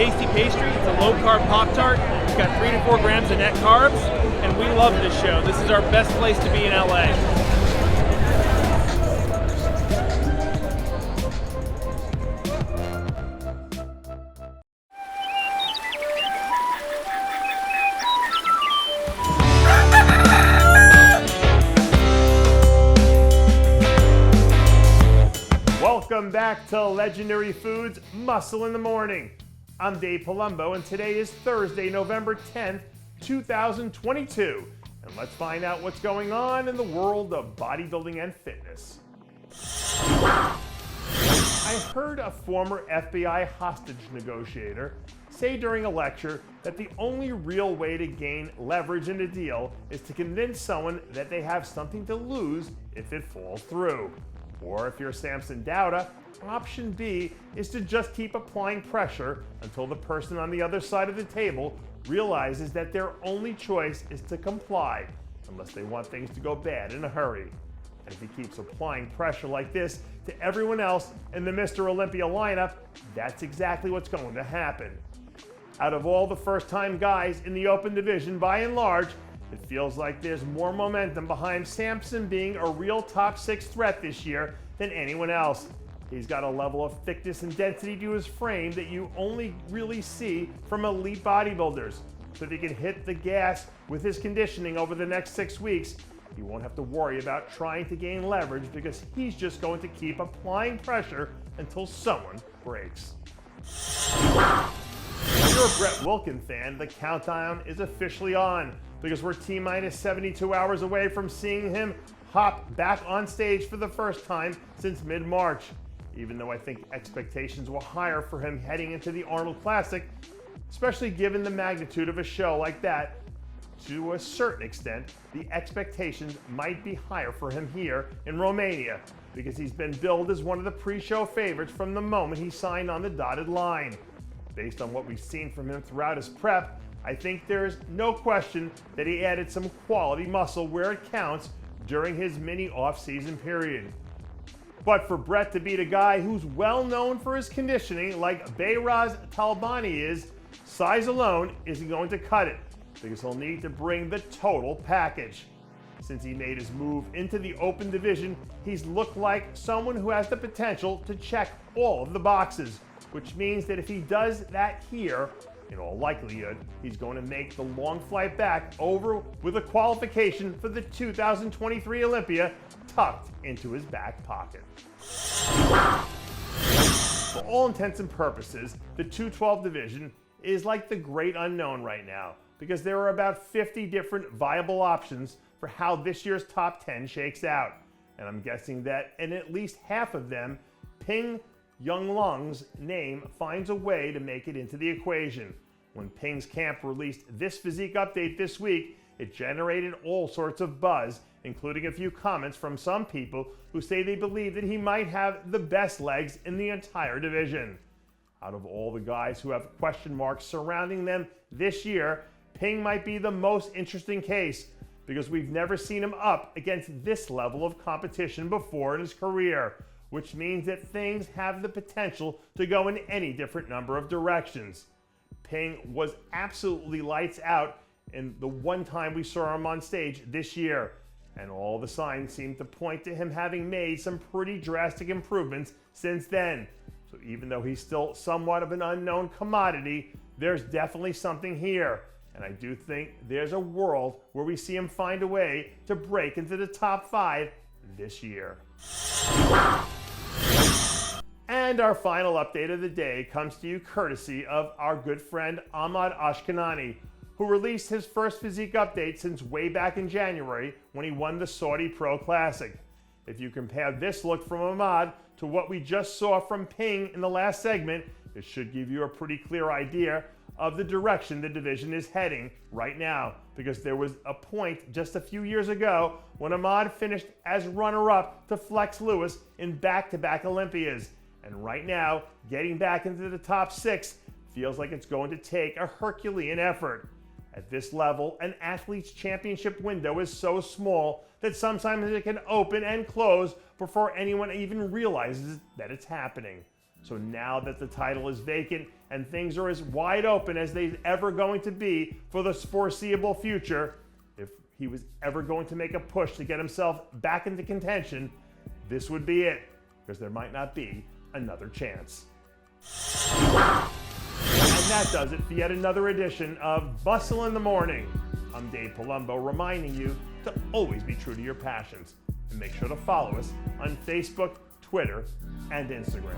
tasty pastry. It's a low-carb Pop-Tart. It's got 3 to 4 grams of net carbs, and we love this show. This is our best place to be in LA. Welcome back to Legendary Foods Muscle in the Morning. I'm Dave Palumbo, and today is Thursday, November 10th, 2022. And let's find out what's going on in the world of bodybuilding and fitness. I heard a former FBI hostage negotiator say during a lecture that the only real way to gain leverage in a deal is to convince someone that they have something to lose if it falls through. Or if you're Samson Dauda, option B is to just keep applying pressure until the person on the other side of the table realizes that their only choice is to comply, unless they want things to go bad in a hurry. And if he keeps applying pressure like this to everyone else in the Mr. Olympia lineup, that's exactly what's going to happen. Out of all the first-time guys in the open division, by and large, it feels like there's more momentum behind Samson being a real top 6 threat this year than anyone else. He's got a level of thickness and density to his frame that you only really see from elite bodybuilders. So if he can hit the gas with his conditioning over the next 6 weeks, he won't have to worry about trying to gain leverage because he's just going to keep applying pressure until someone breaks. If you're a Brett Wilkin fan, the countdown is officially on because we're T-minus 72 hours away from seeing him hop back on stage for the first time since mid-March. Even though I think expectations were higher for him heading into the Arnold Classic, especially given the magnitude of a show like that, to a certain extent, the expectations might be higher for him here in Romania because he's been billed as one of the pre-show favorites from the moment he signed on the dotted line. Based on what we've seen from him throughout his prep, I think there's no question that he added some quality muscle where it counts during his mini off-season period. But for Brett to beat a guy who's well known for his conditioning like Bayraz Talbani is, size alone isn't going to cut it because he'll need to bring the total package. Since he made his move into the open division, he's looked like someone who has the potential to check all of the boxes, which means that if he does that here, in all likelihood, he's going to make the long flight back over with a qualification for the 2023 Olympia tucked into his back pocket. For all intents and purposes, the 212 division is like the great unknown right now because there are about 50 different viable options for how this year's top 10 shakes out. And I'm guessing that in at least half of them, Ping Yunlong's name finds a way to make it into the equation. When Ping's camp released this physique update this week, it generated all sorts of buzz, including a few comments from some people who say they believe that he might have the best legs in the entire division. Out of all the guys who have question marks surrounding them this year, Ping might be the most interesting case because we've never seen him up against this level of competition before in his career, which means that things have the potential to go in any different number of directions. Ping was absolutely lights out in the one time we saw him on stage this year, and all the signs seem to point to him having made some pretty drastic improvements since then. So even though he's still somewhat of an unknown commodity, there's definitely something here. And I do think there's a world where we see him find a way to break into the top 5 this year. And our final update of the day comes to you courtesy of our good friend Ahmad Ashkanani, who released his first physique update since way back in January when he won the Saudi Pro Classic. If you compare this look from Ahmad to what we just saw from Ping in the last segment, it should give you a pretty clear idea of the direction the division is heading right now, because there was a point just a few years ago when Ahmad finished as runner-up to Flex Lewis in back-to-back Olympias. And right now, getting back into the top 6 feels like it's going to take a Herculean effort. At this level, an athlete's championship window is so small that sometimes it can open and close before anyone even realizes that it's happening. So now that the title is vacant and things are as wide open as they're ever going to be for the foreseeable future, if he was ever going to make a push to get himself back into contention, this would be it, because there might not be another chance. And that does it for yet another edition of Bustle in the Morning. I'm Dave Palumbo, reminding you to always be true to your passions. And make sure to follow us on Facebook, Twitter, and Instagram.